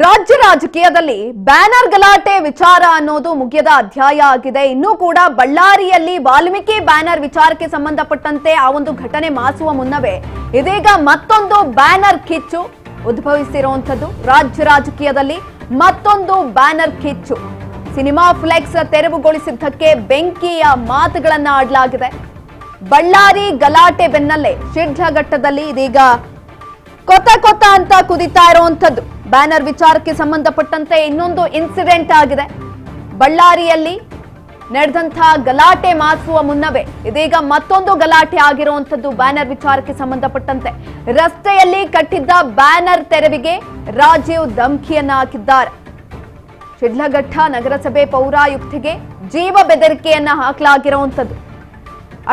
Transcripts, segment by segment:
ರಾಜ್ಯ ರಾಜಕೀಯದಲ್ಲಿ ಬ್ಯಾನರ್ ಗಲಾಟೆ ವಿಚಾರ ಅನ್ನೋದು ಮುಗಿಯದ ಅಧ್ಯಾಯ ಆಗಿದೆ. ಇನ್ನೂ ಕೂಡ ಬಳ್ಳಾರಿಯಲ್ಲಿ ವಾಲ್ಮೀಕಿ ಬ್ಯಾನರ್ ವಿಚಾರಕ್ಕೆ ಸಂಬಂಧಪಟ್ಟಂತೆ ಆ ಒಂದು ಘಟನೆ ಮಾಸುವ ಮುನ್ನವೇ ಇದೀಗ ಮತ್ತೊಂದು ಬ್ಯಾನರ್ ಕಿಚ್ಚು ಉದ್ಭವಿಸಿರುವಂತದ್ದು. ರಾಜ್ಯ ರಾಜಕೀಯದಲ್ಲಿ ಮತ್ತೊಂದು ಬ್ಯಾನರ್ ಕಿಚ್ಚು. ಸಿನಿಮಾ ಫ್ಲೆಕ್ಸ್ ತೆರವುಗೊಳಿಸಿದ್ದಕ್ಕೆ ಬೆಂಕಿಯ ಮಾತುಗಳನ್ನ ಆಡಲಾಗಿದೆ. ಬಳ್ಳಾರಿ ಗಲಾಟೆ ಬೆನ್ನಲ್ಲೇ ಶಿಡ್ಲಘಟ್ಟದಲ್ಲಿ ಇದೀಗ ಕೊತ್ತ ಅಂತ ಕುದಿತಾ ಇರುವಂತದ್ದು. ಬ್ಯಾನರ್ ವಿಚಾರಕ್ಕೆ ಸಂಬಂಧಪಟ್ಟಂತೆ ಇನ್ನೊಂದು ಇನ್ಸಿಡೆಂಟ್ ಆಗಿದೆ. ಬಳ್ಳಾರಿಯಲ್ಲಿ ನಡೆದಂತಹ ಗಲಾಟೆ ಮಾಸುವ ಮುನ್ನವೇ ಇದೀಗ ಮತ್ತೊಂದು ಗಲಾಟೆ ಆಗಿರುವಂತದ್ದು. ಬ್ಯಾನರ್ ವಿಚಾರಕ್ಕೆ ಸಂಬಂಧಪಟ್ಟಂತೆ ರಸ್ತೆಯಲ್ಲಿ ಕಟ್ಟಿದ್ದ ಬ್ಯಾನರ್ ತೆರವಿಗೆ ರಾಜೀವ್ ಧಮಕಿಯನ್ನ ಹಾಕಿದ್ದಾರೆ. ಶಿಡ್ಲಘಟ್ಟ ನಗರಸಭೆ ಪೌರಾಯುಕ್ತಿಗೆ ಜೀವ ಬೆದರಿಕೆಯನ್ನ ಹಾಕಲಾಗಿರುವಂತದ್ದು.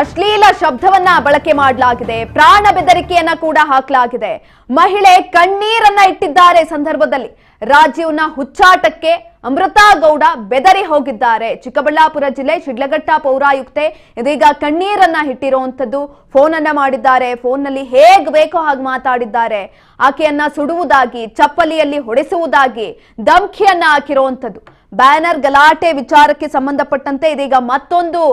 ಅಶ್ಲೀಲ ಶಬ್ದವನ್ನ ಬಳಕೆ ಮಾಡಲಾಗಿದೆ. ಪ್ರಾಣ ಬೆದರಿಕೆಯನ್ನ ಕೂಡ ಹಾಕಲಾಗಿದೆ. ಮಹಿಳೆ ಕಣ್ಣೀರನ್ನ ಇಟ್ಟಿದ್ದಾರೆ. ಸಂದರ್ಭದಲ್ಲಿ ರಾಜೀವ್ನ ಹುಚ್ಚಾಟಕ್ಕೆ ಅಮೃತಾ ಗೌಡ ಬೆದರಿ ಹೋಗಿದ್ದಾರೆ. ಚಿಕ್ಕಬಳ್ಳಾಪುರ ಜಿಲ್ಲೆ ಶಿಡ್ಲಘಟ್ಟ ಪೌರಾಯುಕ್ತೆ ಇದೀಗ ಕಣ್ಣೀರನ್ನ ಇಟ್ಟಿರುವಂತದ್ದು. ಫೋನ್ ಅನ್ನ ಮಾಡಿದ್ದಾರೆ. ಫೋನ್ ನಲ್ಲಿ ಹೇಗ್ ಬೇಕೋ ಹಾಗೆ ಮಾತಾಡಿದ್ದಾರೆ. ಆಕೆಯನ್ನ ಸುಡುವುದಾಗಿ, ಚಪ್ಪಲಿಯಲ್ಲಿ ಹೊಡೆಸುವುದಾಗಿ ಧಮಕಿಯನ್ನ ಹಾಕಿರುವಂತದ್ದು. ಬ್ಯಾನರ್ ಗಲಾಟೆ ವಿಚಾರಕ್ಕೆ ಸಂಬಂಧಪಟ್ಟಂತೆ ಇದೀಗ ಮತ್ತೊಂದು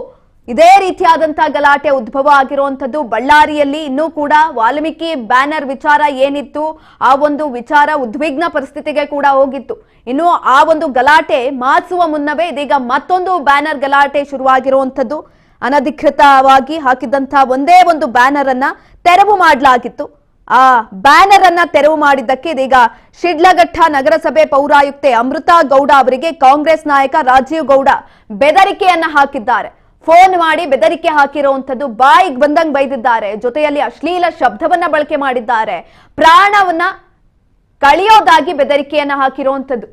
ಇದೇ ರೀತಿಯಾದಂತಹ ಗಲಾಟೆ ಉದ್ಭವ ಆಗಿರುವಂತದ್ದು. ಬಳ್ಳಾರಿಯಲ್ಲಿ ಇನ್ನೂ ಕೂಡ ವಾಲ್ಮೀಕಿ ಬ್ಯಾನರ್ ವಿಚಾರ ಏನಿತ್ತು ಆ ಒಂದು ವಿಚಾರ ಉದ್ವಿಗ್ನ ಪರಿಸ್ಥಿತಿಗೆ ಕೂಡ ಹೋಗಿತ್ತು. ಇನ್ನು ಆ ಒಂದು ಗಲಾಟೆ ಮಾಸುವ ಮುನ್ನವೇ ಇದೀಗ ಮತ್ತೊಂದು ಬ್ಯಾನರ್ ಗಲಾಟೆ ಶುರುವಾಗಿರುವಂತದ್ದು. ಅನಧಿಕೃತವಾಗಿ ಹಾಕಿದಂತಹ ಒಂದೇ ಒಂದು ಬ್ಯಾನರ್ ಅನ್ನ ತೆರವು ಮಾಡಲಾಗಿತ್ತು. ಆ ಬ್ಯಾನರ್ ಅನ್ನ ತೆರವು ಮಾಡಿದ್ದಕ್ಕೆ ಇದೀಗ ಶಿಡ್ಲಘಟ್ಟ ನಗರಸಭೆ ಪೌರಾಯುಕ್ತೆ ಅಮೃತಾ ಗೌಡ ಅವರಿಗೆ ಕಾಂಗ್ರೆಸ್ ನಾಯಕ ರಾಜೀವ್ ಗೌಡ ಬೆದರಿಕೆಯನ್ನ ಹಾಕಿದ್ದಾರೆ. ಫೋನ್ ಮಾಡಿ ಬೆದರಿಕೆ ಹಾಕಿರುವಂತದ್ದು. ಬಾಯಿಗೆ ಬಂದಂಗ್ ಬೈದಿದ್ದಾರೆ. ಜೊತೆಯಲ್ಲಿ ಅಶ್ಲೀಲ ಶಬ್ದವನ್ನ ಬಳಕೆ ಮಾಡಿದ್ದಾರೆ. ಪ್ರಾಣವನ್ನ ಕಳೆಯೋದಾಗಿ ಬೆದರಿಕೆಯನ್ನ ಹಾಕಿರುವಂತದ್ದು.